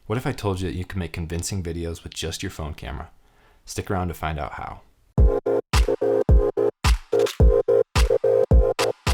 What if I told you that you can make convincing videos with just your phone camera? Stick around to find out how.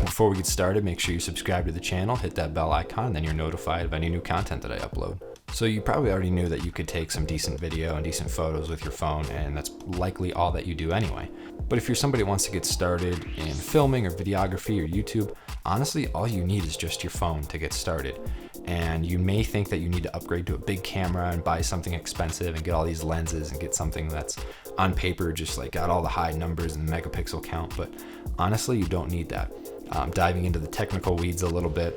Before we get started, make sure you subscribe to the channel, hit that bell icon, and then you're notified of any new content that I upload. So you probably already knew that you could take some decent video and decent photos with your phone, and that's likely all that you do anyway. But if you're somebody who wants to get started in filming or videography or YouTube, honestly, all you need is just your phone to get started. And you may think that you need to upgrade to a big camera and buy something expensive and get all these lenses and get something that's on paper just like got all the high numbers and megapixel count, but honestly, you don't need that. Diving into the technical weeds a little bit,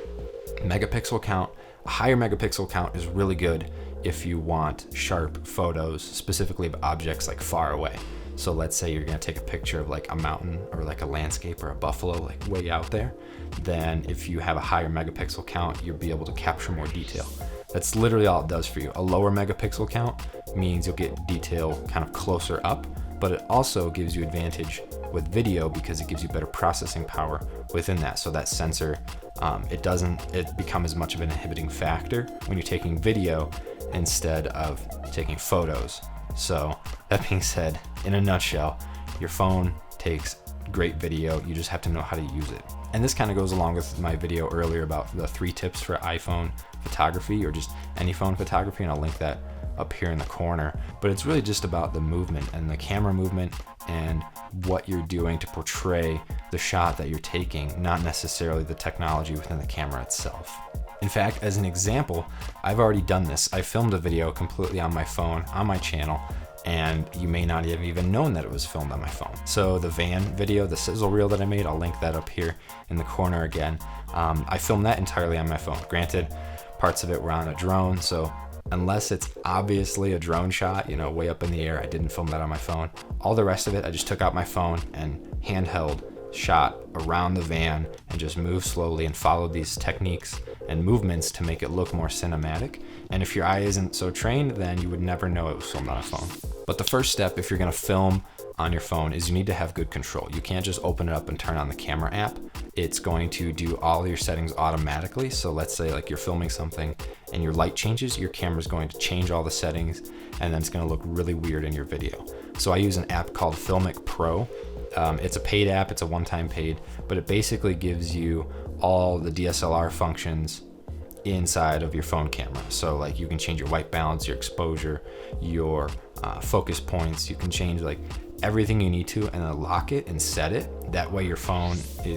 megapixel count, a higher megapixel count is really good if you want sharp photos, specifically of objects like far away. So let's say you're gonna take a picture of like a mountain or like a landscape or a buffalo like way out there, then if you have a higher megapixel count, you'll be able to capture more detail. That's literally all it does for you. A lower megapixel count means you'll get detail kind of closer up, but it also gives you advantage with video because it gives you better processing power within that. So that sensor, it doesn't become as much of an inhibiting factor when you're taking video instead of taking photos. So that being said, in a nutshell, your phone takes great video. You just have to know how to use it. And this kind of goes along with my video earlier about the 3 tips for iPhone photography or just any phone photography, and I'll link that up here in the corner. But it's really just about the movement and the camera movement and what you're doing to portray the shot that you're taking, not necessarily the technology within the camera itself. In fact, as an example, I've already done this. I filmed a video completely on my phone on my channel, and you may not have even known that it was filmed on my phone. So the van video, the sizzle reel that I made, I'll link that up here in the corner again. I filmed that entirely on my phone. Granted, parts of it were on a drone, so unless it's obviously a drone shot, you know, way up in the air, I didn't film that on my phone. All the rest of it, I just took out my phone and handheld shot around the van and just moved slowly and followed these techniques and movements to make it look more cinematic. And if your eye isn't so trained, then you would never know it was filmed on a phone. But the first step, if you're gonna film on your phone, is you need to have good control. You can't just open it up and turn on the camera app. It's going to do all your settings automatically. So let's say like you're filming something and your light changes, your camera's going to change all the settings, and then it's gonna look really weird in your video. So I use an app called Filmic Pro. It's a paid app, it's a one-time paid, but it basically gives you all the DSLR functions inside of your phone camera. So like you can change your white balance, your exposure, your focus points. You can change like everything you need to and then lock it and set it. That way your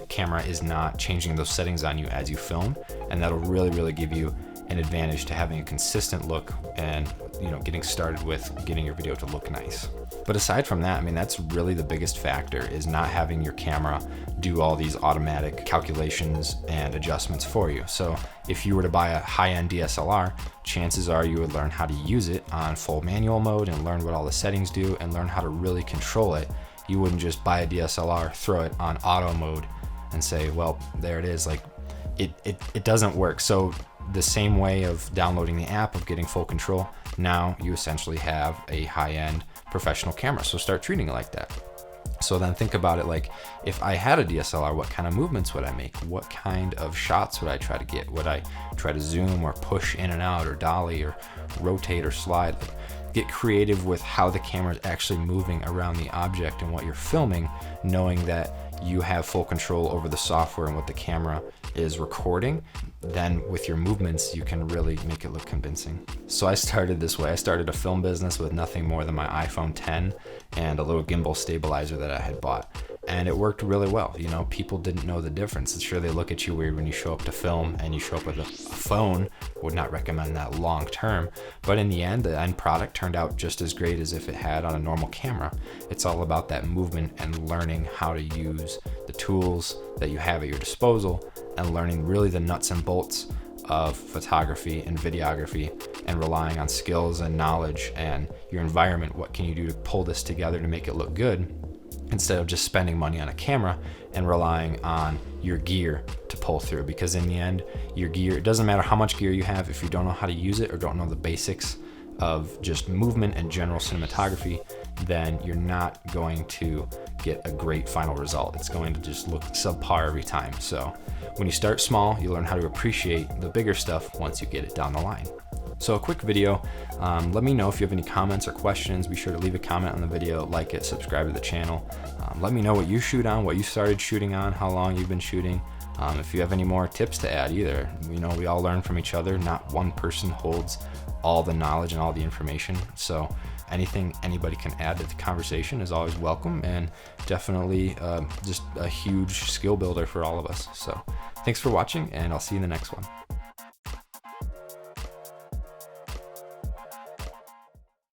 camera is not changing those settings on you as you film, and that'll really give you an advantage to having a consistent look and, you know, getting started with getting your video to look nice. But aside from that, I mean, that's really the biggest factor, is not having your camera do all these automatic calculations and adjustments for you. So if you were to buy a high-end DSLR, chances are you would learn how to use it on full manual mode and learn what all the settings do and learn how to really control it. You wouldn't just buy a DSLR, throw it on auto mode and say, well, there it is. Like it doesn't work. So the same way of downloading the app, of getting full control, now you essentially have a high-end professional camera. So start treating it like that. So then think about it like, if I had a DSLR, what kind of movements would I make? What kind of shots would I try to get? Would I try to zoom or push in and out or dolly or rotate or slide? Get creative with how the camera is actually moving around the object and what you're filming, knowing that you have full control over the software and what the camera is recording. Then with your movements, you can really make it look convincing. So I started this way. I started a film business with nothing more than my iPhone 10 and a little gimbal stabilizer that I had bought. And it worked really well. You know, people didn't know the difference. Sure, they look at you weird when you show up to film and you show up with a phone. Would not recommend that long term. But in the end, the end product turned out just as great as if it had on a normal camera. It's all about that movement and learning how to use the tools that you have at your disposal and learning really the nuts and bolts of photography and videography, and relying on skills and knowledge and your environment. What can you do to pull this together to make it look good, instead of just spending money on a camera and relying on your gear to pull through? Because in the end, your gear, it doesn't matter how much gear you have, if you don't know how to use it or don't know the basics of just movement and general cinematography, then you're not going to get a great final result. It's going to just look subpar every time. So when you start small, you learn how to appreciate the bigger stuff once you get it down the line. So a quick video, let me know if you have any comments or questions. Be sure to leave a comment on the video, like it, subscribe to the channel. Let me know what you shoot on, what you started shooting on, how long you've been shooting. If you have any more tips to add either. We know we all learn from each other. Not one person holds all the knowledge and all the information. So anything anybody can add to the conversation is always welcome, and definitely just a huge skill builder for all of us. So thanks for watching, and I'll see you in the next one.